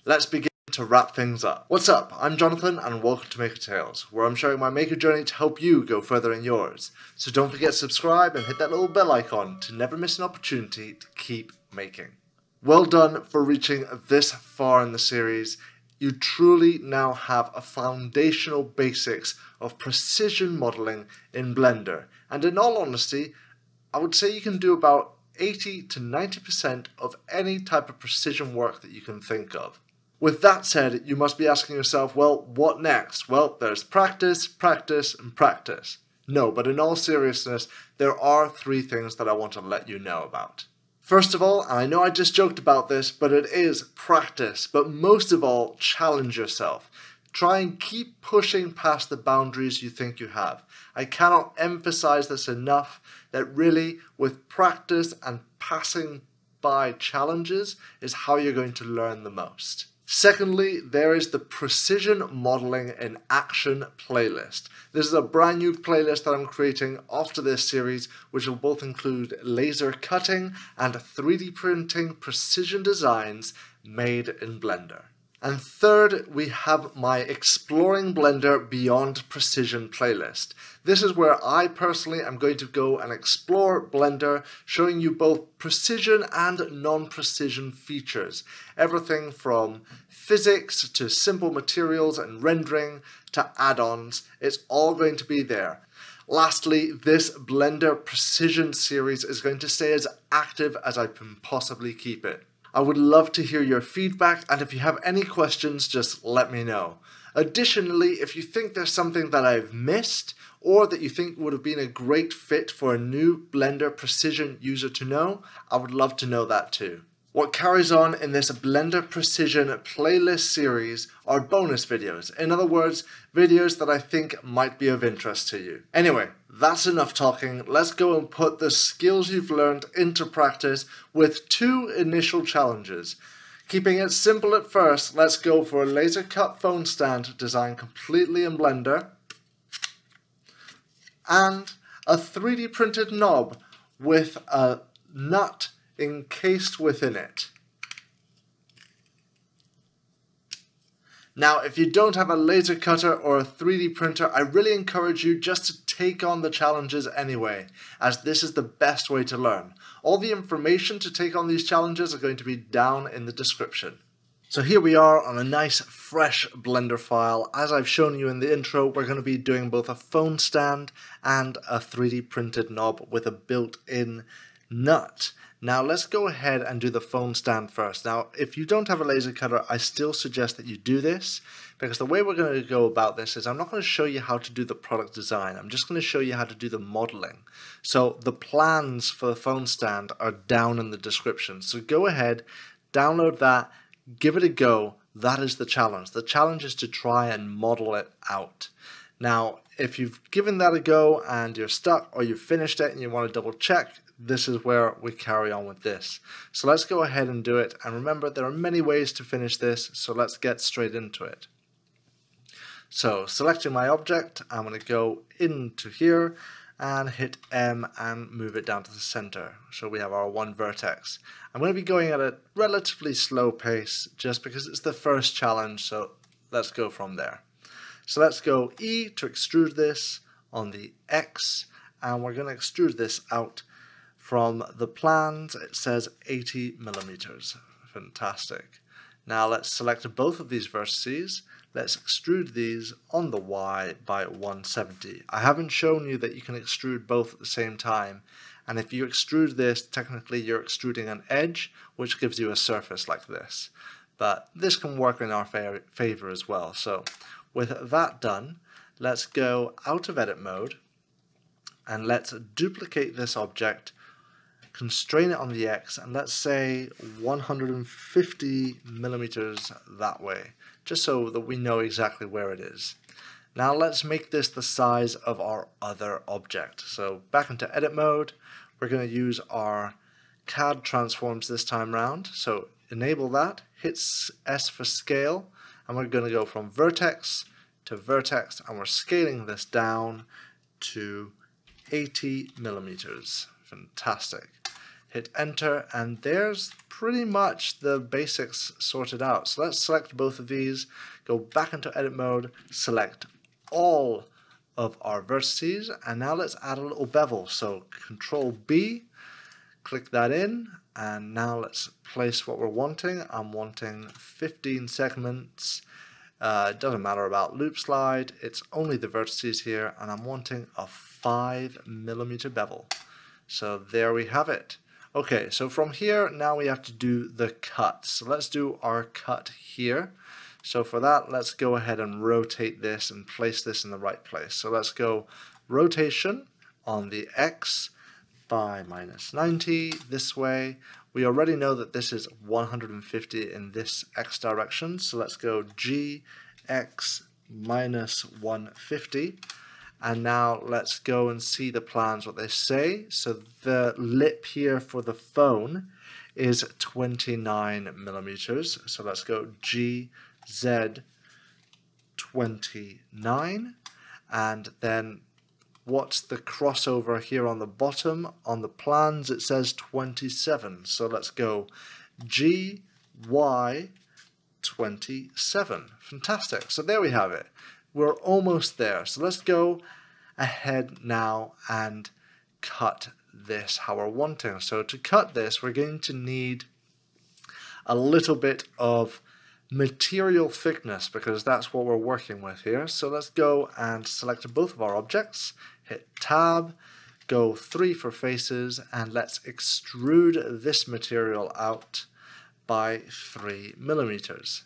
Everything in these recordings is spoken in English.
Let's begin to wrap things up. What's up? I'm Jonathan and welcome to Maker Tales, where I'm sharing my maker journey to help you go further in yours. So don't forget to subscribe and hit that little bell icon to never miss an opportunity to keep making. Well done for reaching this far in the series. You truly now have a foundational basics of precision modeling in Blender. And in all honesty, I would say you can do about 80 to 90% of any type of precision work that you can think of. With that said, you must be asking yourself, well, what next? Well, there's practice, practice, and practice. No, but in all seriousness, there are three things that I want to let you know about. First of all, and I know I just joked about this, but it is practice. But most of all, challenge yourself. Try and keep pushing past the boundaries you think you have. I cannot emphasize this enough, that really, with practice and passing by challenges is how you're going to learn the most. Secondly, there is the Precision Modeling in Action playlist. This is a brand new playlist that I'm creating after this series, which will both include laser cutting and 3D printing precision designs made in Blender. And third, we have my Exploring Blender Beyond Precision playlist. This is where I personally am going to go and explore Blender, showing you both precision and non-precision features. Everything from physics to simple materials and rendering to add-ons, it's all going to be there. Lastly, this Blender Precision series is going to stay as active as I can possibly keep it. I would love to hear your feedback, and if you have any questions, just let me know. Additionally, if you think there's something that I've missed, or that you think would have been a great fit for a new Blender Precision user to know, I would love to know that too. What carries on in this Blender Precision playlist series are bonus videos. In other words, videos that I think might be of interest to you. Anyway, that's enough talking. Let's go and put the skills you've learned into practice with two initial challenges. Keeping it simple at first, let's go for a laser cut phone stand designed completely in Blender and a 3D printed knob with a nut encased within it. Now, if you don't have a laser cutter or a 3D printer, I really encourage you just to take on the challenges anyway, as this is the best way to learn. All the information to take on these challenges are going to be down in the description. So here we are on a nice fresh Blender file. As I've shown you in the intro, we're going to be doing both a phone stand and a 3D printed knob with a built-in nut. Now let's go ahead and do the phone stand first. Now if you don't have a laser cutter, I still suggest that you do this, because the way we're going to go about this is I'm not going to show you how to do the product design. I'm just going to show you how to do the modeling. So the plans for the phone stand are down in the description. So go ahead, download that, give it a go. That is the challenge. The challenge is to try and model it out. Now if you've given that a go and you're stuck or you've finished it and you want to double check, this is where we carry on with this. So let's go ahead and do it. And remember, there are many ways to finish this, so let's get straight into it. So selecting my object, I'm going to go into here and hit M and move it down to the center. So we have our one vertex. I'm going to be going at a relatively slow pace just because it's the first challenge, so let's go from there. So let's go E to extrude this on the X, and we're going to extrude this out. From the plans, it says 80 millimeters. Fantastic. Now let's select both of these vertices. Let's extrude these on the Y by 170. I haven't shown you that you can extrude both at the same time. And if you extrude this, technically you're extruding an edge, which gives you a surface like this. But this can work in our favor as well. So with that done, let's go out of edit mode and let's duplicate this object, constrain it on the X, and let's say 150 millimeters that way, just so that we know exactly where it is. Now let's make this the size of our other object. So back into edit mode, we're going to use our CAD transforms this time round. So enable that, hit S for scale, and we're going to go from vertex to vertex, and we're scaling this down to 80 millimeters. Fantastic. Hit enter, and there's pretty much the basics sorted out. So let's select both of these, go back into edit mode, select all of our vertices, and now let's add a little bevel. So Control B, click that in, and now let's place what we're wanting. I'm wanting 15 segments. It doesn't matter about loop slide, it's only the vertices here, and I'm wanting a 5mm bevel. So there we have it. Okay, so from here now we have to do the cut. So let's do our cut here. So for that, let's go ahead and rotate this and place this in the right place. So let's go rotation on the X by -90 this way. We already know that this is 150 in this X direction. So let's go G, X -150. And now let's go and see the plans, what they say. So the lip here for the phone is 29mm. So let's go G, Z 29, and then what's the crossover here on the bottom? On the plans it says 27, so let's go G, Y 27. Fantastic. So there we have it. We're almost there. So let's go ahead now and cut this how we're wanting. So to cut this, we're going to need a little bit of material thickness because that's what we're working with here. So let's go and select both of our objects, hit tab, go 3 for faces, and let's extrude this material out by 3mm.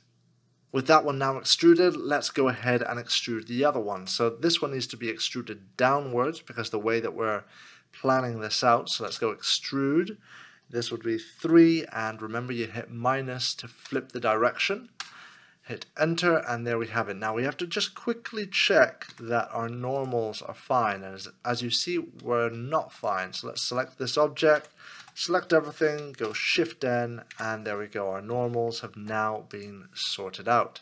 With that one now extruded, let's go ahead and extrude the other one. So this one needs to be extruded downwards because the way that we're planning this out. So let's go extrude. This would be 3, and remember you hit minus to flip the direction. Hit enter, and there we have it. Now we have to just quickly check that our normals are fine. And as you see, we're not fine. So let's select this object, select everything, go Shift N, and there we go. Our normals have now been sorted out.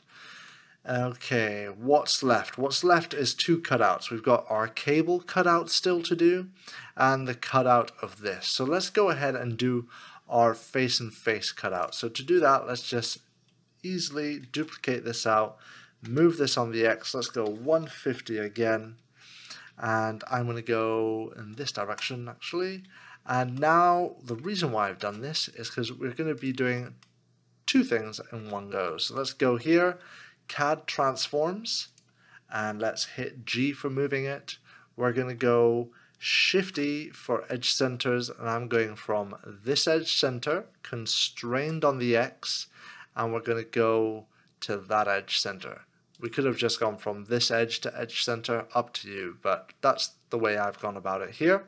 Okay, what's left? What's left is 2 cutouts. We've got our cable cutout still to do, and the cutout of this. So let's go ahead and do our face and face cutout. So to do that, let's just easily duplicate this out, move this on the X. Let's go 150 again, and I'm going to go in this direction actually. And now the reason why I've done this is because we're going to be doing 2 things in one go. So let's go here, CAD transforms, and let's hit G for moving it. We're going to go Shift E for edge centers, and I'm going from this edge center, constrained on the X, and we're going to go to that edge center. We could have just gone from this edge to edge center, up to you, but that's the way I've gone about it here.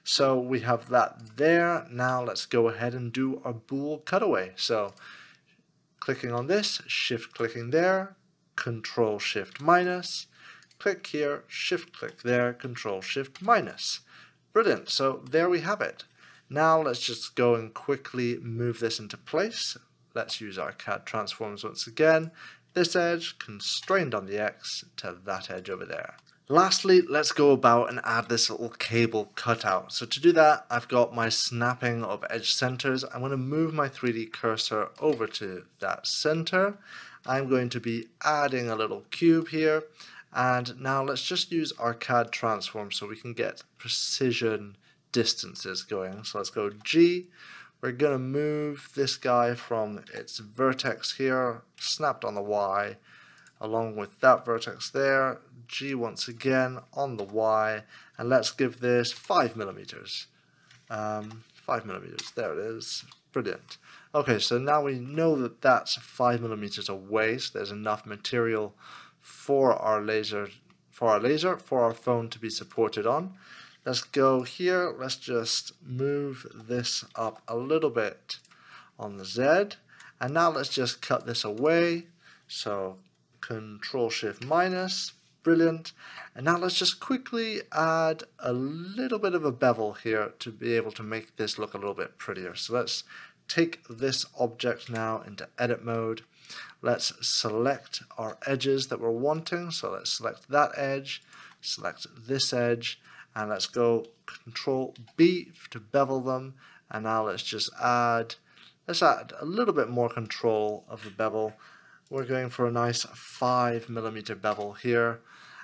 So we have that there. Now let's go ahead and do our bool cutaway. So clicking on this, shift clicking there, Control Shift minus, click here, shift click there, Control Shift minus. Brilliant. So there we have it. Now let's just go and quickly move this into place. Let's use our CAD transforms once again. This edge constrained on the X to that edge over there. Lastly, let's go about and add this little cable cutout. So to do that, I've got my snapping of edge centers. I'm going to move my 3D cursor over to that center. I'm going to be adding a little cube here. And now let's just use our CAD transform so we can get precision distances going. So let's go G. We're going to move this guy from its vertex here, snapped on the Y, along with that vertex there. G once again on the Y, and let's give this 5mm. 5mm, there it is. Brilliant. Okay, so now we know that that's 5mm away, so there's enough material for our laser, for our phone to be supported on. Let's go here, let's just move this up a little bit on the Z, and now let's just cut this away. So Control Shift minus, brilliant. And now let's just quickly add a little bit of a bevel here to be able to make this look a little bit prettier. So let's take this object now into edit mode. Let's select our edges that we're wanting. So let's select that edge, select this edge, and let's go Control B to bevel them. And now let's just add Let's add a little bit more control of the bevel. We're going for a nice 5mm bevel here,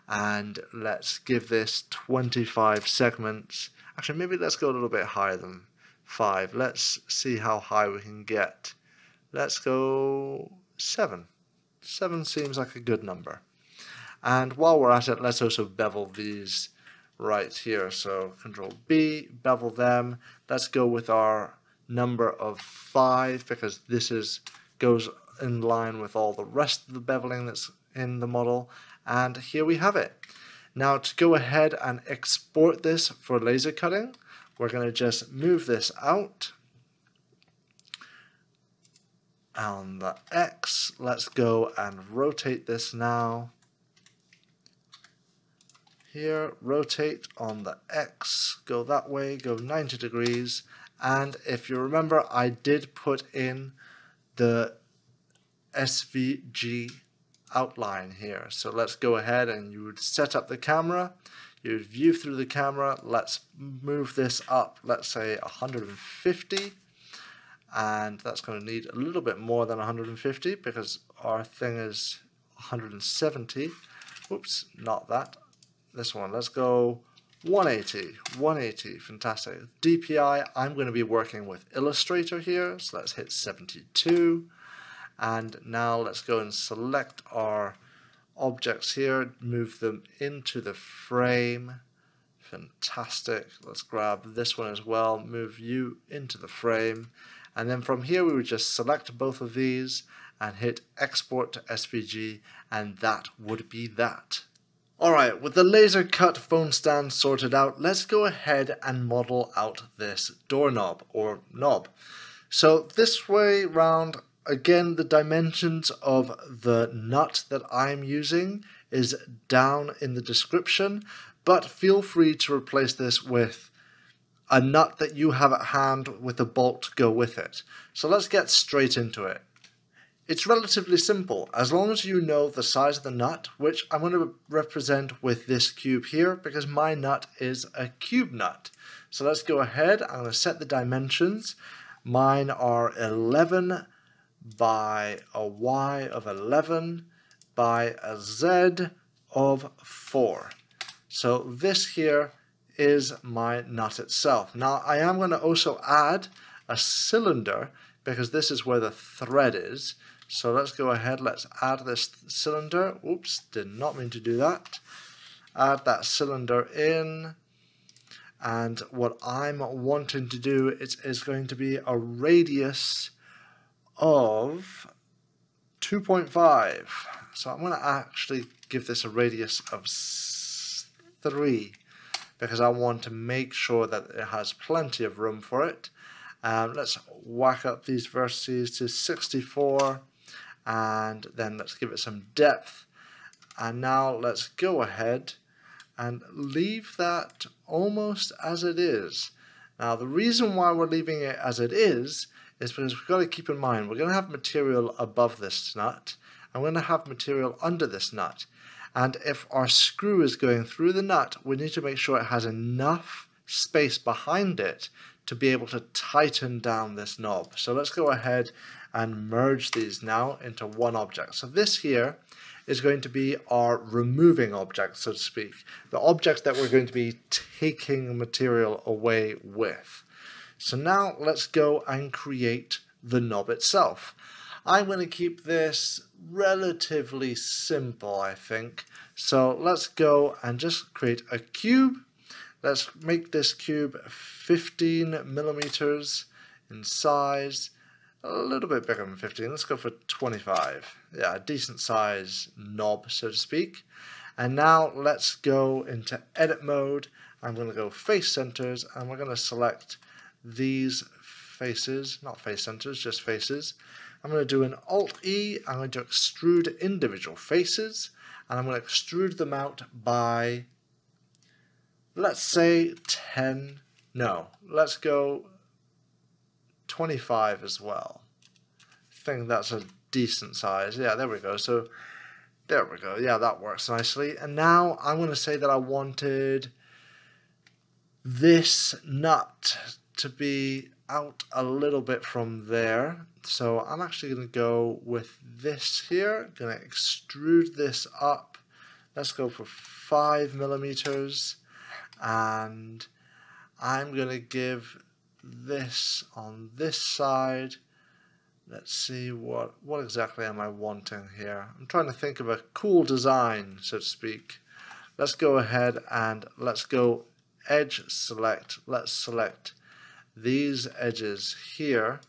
and let's give this 25 segments. Actually, maybe let's go a little bit higher than 5. Let's see how high we can get. Let's go 7. 7 seems like a good number. And while we're at it, let's also bevel these right here. So Control B, bevel them. Let's go with our number of 5 because this goes in line with all the rest of the beveling that's in the model. And here we have it. Now to go ahead and export this for laser cutting, we're going to just move this out. On the X, let's go and rotate this now. Here, rotate on the X, go that way, go 90 degrees. And if you remember, I did put in the SVG outline here. So let's go ahead and you would set up the camera, you would view through the camera. Let's move this up, let's say 150. And that's going to need a little bit more than 150 because our thing is 170. Oops, not that. This one, let's go 180, fantastic. DPI, I'm going to be working with Illustrator here, so let's hit 72. And now let's go and select our objects here, move them into the frame. Fantastic. Let's grab this one as well, move you into the frame. And then from here we would just select both of these and hit export to SVG, and that would be that. Alright, with the laser cut phone stand sorted out, let's go ahead and model out this doorknob or knob. So this way round, again, the dimensions of the nut that I'm using is down in the description, but feel free to replace this with a nut that you have at hand with a bolt to go with it. So let's get straight into it. It's relatively simple, as long as you know the size of the nut, which I'm going to represent with this cube here, because my nut is a cube nut. So let's go ahead, I'm going to set the dimensions. Mine are 11 by a Y of 11 by a Z of 4. So this here is my nut itself. Now I am going to also add a cylinder, because this is where the thread is. So let's go ahead, let's add this cylinder. Oops, did not mean to do that. Add that cylinder in. And what I'm wanting to do is going to be a radius of 2.5. So I'm going to actually give this a radius of 3 because I want to make sure that it has plenty of room for it. Let's whack up these vertices to 64. And then let's give it some depth. And now let's go ahead and leave that almost as it is. Now the reason why we're leaving it as it is because we've got to keep in mind we're going to have material above this nut and we're going to have material under this nut. And if our screw is going through the nut, we need to make sure it has enough space behind it to be able to tighten down this knob. So let's go ahead and merge these now into one object. So this here is going to be our removing object, so to speak. The object that we're going to be taking material away with. So now let's go and create the knob itself. I'm going to keep this relatively simple, I think. So let's go and just create a cube. Let's make this cube 15 millimeters in size. A little bit bigger than 15. Let's go for 25. Yeah, a decent size knob, so to speak. And now let's go into edit mode. I'm going to go face centers and we're going to select these faces, not face centers, just faces. I'm going to do an Alt-E. I'm going to extrude individual faces and I'm going to extrude them out by, let's say 10. No, let's go 25 as well. I think that's a decent size. Yeah, there we go. So there we go. Yeah, that works nicely. And now I'm going to say that I wanted this nut to be out a little bit from there. So I'm actually going to go with this here. Going to extrude this up. Let's go for 5 millimeters, and I'm going to give this on this side. Let's see what exactly am I wanting here. I'm trying to think of a cool design, so to speak. Let's go ahead and let's go edge select. Let's select these edges here.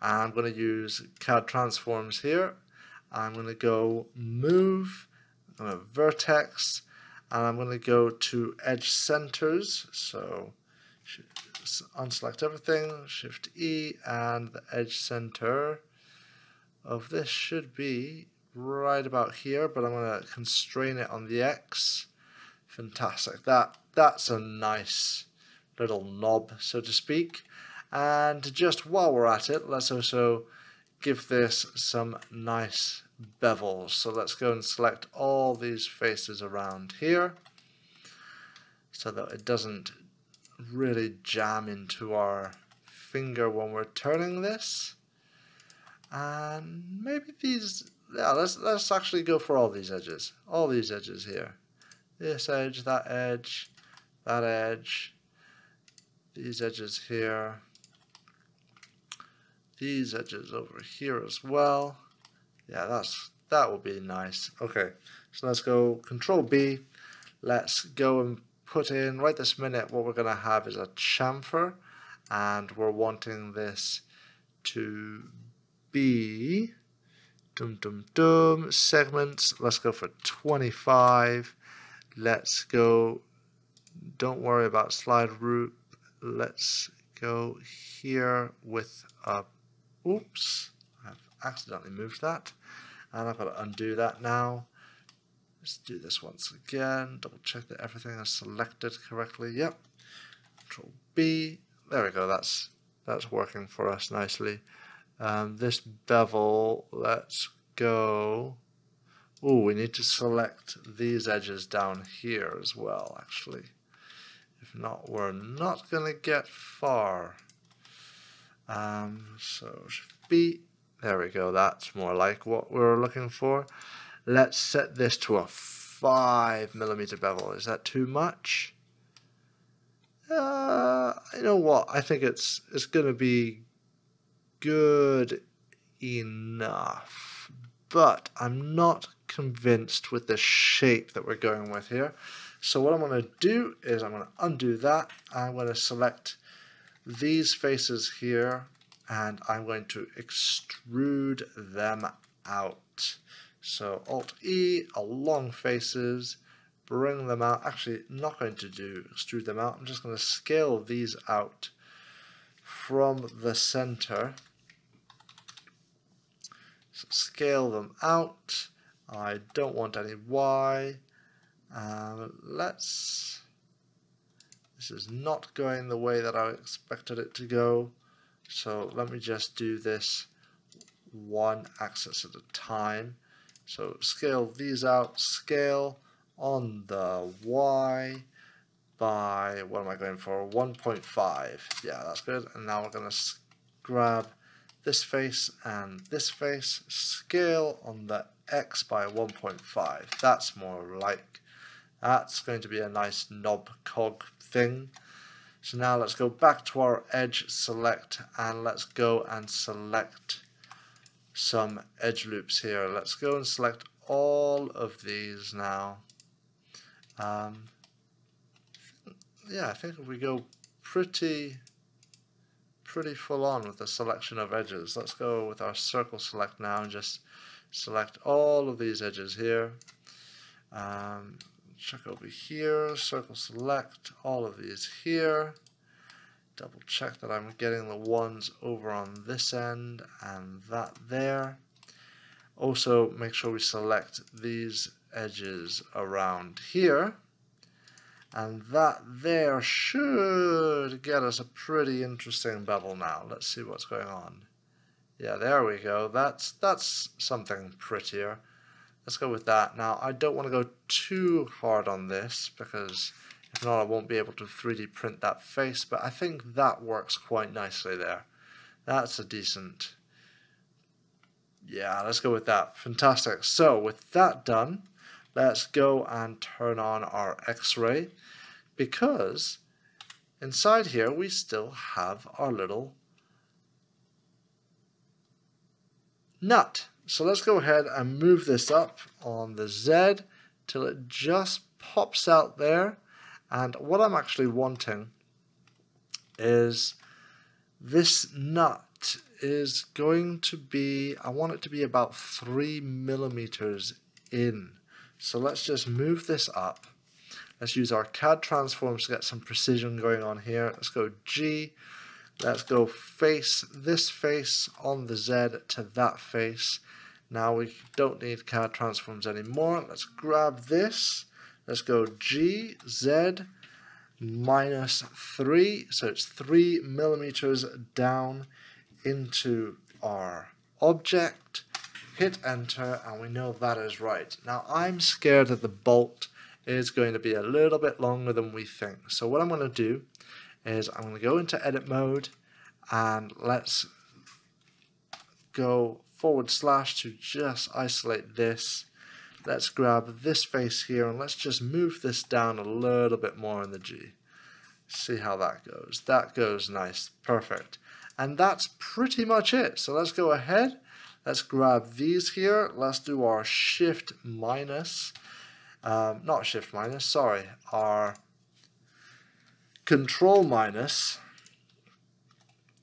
I'm going to use CAD transforms here. I'm going to go move, I'm going to vertex, and I'm going to go to edge centers. So unselect everything, Shift E, and the edge center of this should be right about here, but I'm going to constrain it on the X. Fantastic. That's a nice little knob, so to speak. And just while we're at it, let's also give this some nice bevels. So let's go and select all these faces around here so that it doesn't really jam into our finger when we're turning this. And maybe these, yeah, let's actually go for all these edges here. This edge, that edge, these edges here, these edges over here as well. Yeah, that will be nice. Okay, so let's go Control B. Let's go and put in right this minute what we're going to have is a chamfer, and we're wanting this to be segments. Let's go for 25. Let's go, don't worry about slide root. Let's go here with a, oops, I've accidentally moved that, and I've got to undo that now. Let's do this once again, double check that everything is selected correctly. Yep, Control B, there we go, that's working for us nicely. This bevel, let's go. Oh, we need to select these edges down here as well, actually. If not, we're not going to get far. So B, there we go, that's more like what we're looking for. Let's set this to a 5 millimeter bevel. Is that too much? You know what? I think it's going to be good enough, but I'm not convinced with the shape that we're going with here. So what I'm going to do is I'm going to undo that. I'm going to select these faces here, and I'm going to extrude them out. So Alt-E, along faces, bring them out. Actually, not going to do extrude them out. I'm just going to scale these out from the center. So scale them out. I don't want any Y. This is not going the way that I expected it to go. So let me just do this one axis at a time. So scale these out, scale on the Y by, what am I going for, 1.5. Yeah, that's good. And now we're going to grab this face and this face, scale on the X by 1.5. That's more like, that's going to be a nice knob cog thing. So now let's go back to our edge select, and let's go and select some edge loops here. Let's go and select all of these now. Yeah, I think if we go pretty full on with the selection of edges, let's go with our circle select now and just select all of these edges here. Check over here, circle select all of these here. Double check that I'm getting the ones over on this end and that there. Also make sure we select these edges around here, and that there should get us a pretty interesting bevel now. Let's see what's going on. Yeah, there we go. That's something prettier. Let's go with that. Now I don't want to go too hard on this because If not, I won't be able to 3D print that face, but I think that works quite nicely there. That's a decent... Yeah, let's go with that. Fantastic. So with that done, let's go and turn on our X-ray, because inside here we still have our little nut. So let's go ahead and move this up on the Z till it just pops out there. And what I'm actually wanting is this nut is going to be, I want it to be about 3 millimeters in. So let's just move this up. Let's use our CAD transforms to get some precision going on here. Let's go G. Let's go face, this face on the Z to that face. Now we don't need CAD transforms anymore. Let's grab this. Let's go G, Z, minus 3. So it's 3 millimeters down into our object. Hit enter, and we know that is right. Now I'm scared that the bolt is going to be a little bit longer than we think. So what I'm going to do is I'm going to go into edit mode, and let's go / to just isolate this. Let's grab this face here and let's just move this down a little bit more in the G. See how that goes. That goes nice. Perfect. And that's pretty much it. So let's go ahead. Let's grab these here. Let's do our shift minus. Not shift minus, sorry. Our control minus.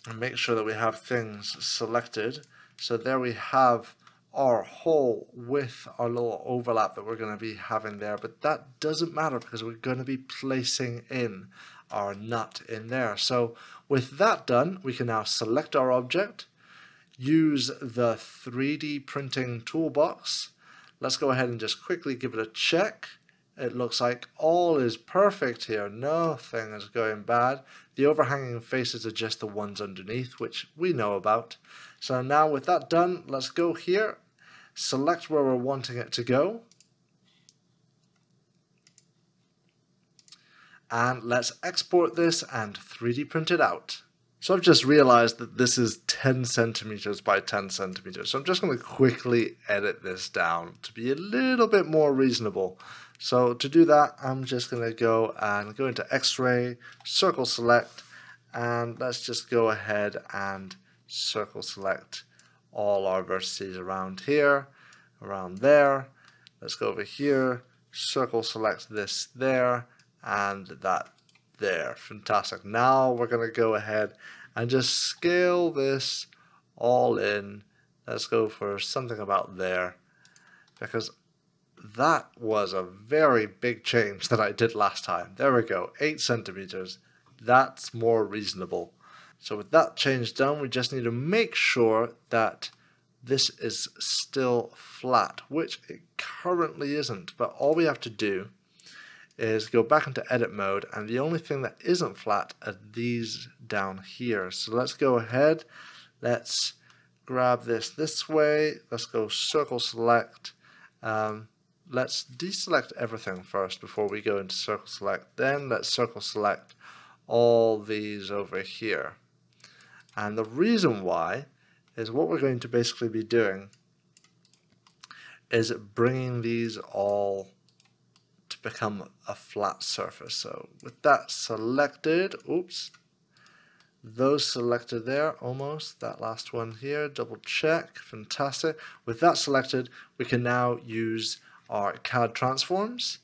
And make sure that we have things selected. So there we have our hole with our little overlap that we're going to be having there, but that doesn't matter because we're going to be placing in our nut in there. So with that done, we can now select our object, use the 3D printing toolbox. Let's go ahead and just quickly give it a check. It looks like all is perfect here. Nothing is going bad. The overhanging faces are just the ones underneath, which we know about. So now with that done, let's go here, select where we're wanting it to go, and let's export this and 3D print it out. So I've just realized that this is 10 centimeters by 10 centimeters. So I'm just going to quickly edit this down to be a little bit more reasonable. So to do that, I'm just going to go into X-ray, circle select, and let's just go ahead and circle select all our vertices around here, around there. Let's go over here, circle select this there, and that there. Fantastic. Now we're going to go ahead and just scale this all in. Let's go for something about there, because that was a very big change that I did last time. There we go, 8 centimeters. That's more reasonable. So with that change done, we just need to make sure that this is still flat, which it currently isn't. But all we have to do is go back into edit mode, and the only thing that isn't flat are these down here. So let's go ahead, let's grab this way, let's go circle select. Let's deselect everything first before we go into circle select. Then let's circle select all these over here. And the reason why is what we're going to basically be doing is bringing these all to become a flat surface. So with that selected, oops, those selected there almost, that last one here, double check, fantastic. With that selected, we can now use our CAD transforms,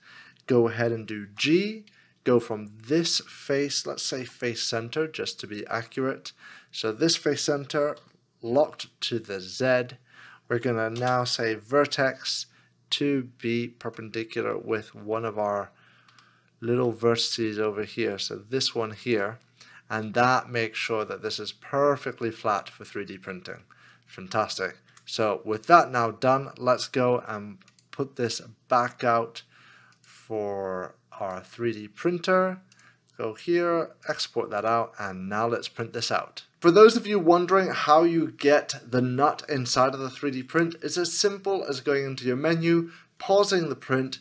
go ahead and do G, go from this face, let's say face center just to be accurate. So this face center locked to the Z. We're going to now say vertex to be perpendicular with one of our little vertices over here. So this one here, and that makes sure that this is perfectly flat for 3D printing. Fantastic. So with that now done, let's go and put this back out for our 3D printer. Go here, export that out, and now let's print this out. For those of you wondering how you get the nut inside of the 3D print, it's as simple as going into your menu, pausing the print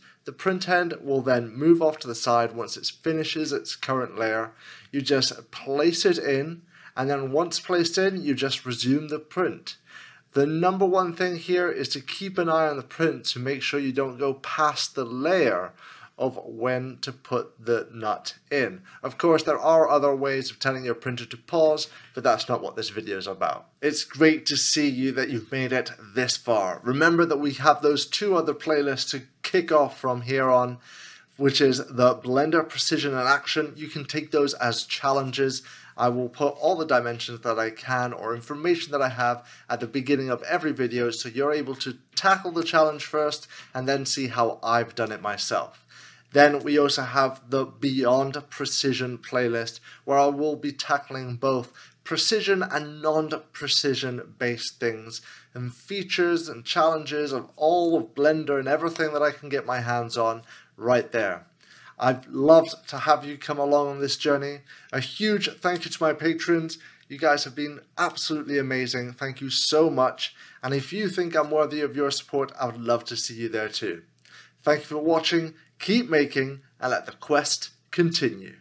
end will then move off to the side once it finishes its current layer. You just place it in, and then once placed in, you just resume the print. The number one thing here is to keep an eye on the print to make sure you don't go past the layer of when to put the nut in. Of course, there are other ways of telling your printer to pause, but that's not what this video is about. It's great to see that you've made it this far. Remember that we have those 2 other playlists to kick off from here on, which is the Blender Precision and Action. You can take those as challenges. I will put all the dimensions that I can or information that I have at the beginning of every video, so you're able to tackle the challenge first and then see how I've done it myself. Then we also have the Beyond Precision playlist, where I will be tackling both precision and non-precision based things and features and challenges of all of Blender and everything that I can get my hands on right there. I've loved to have you come along on this journey. A huge thank you to my patrons. You guys have been absolutely amazing. Thank you so much. And if you think I'm worthy of your support, I would love to see you there too. Thank you for watching. Keep making, and let the quest continue.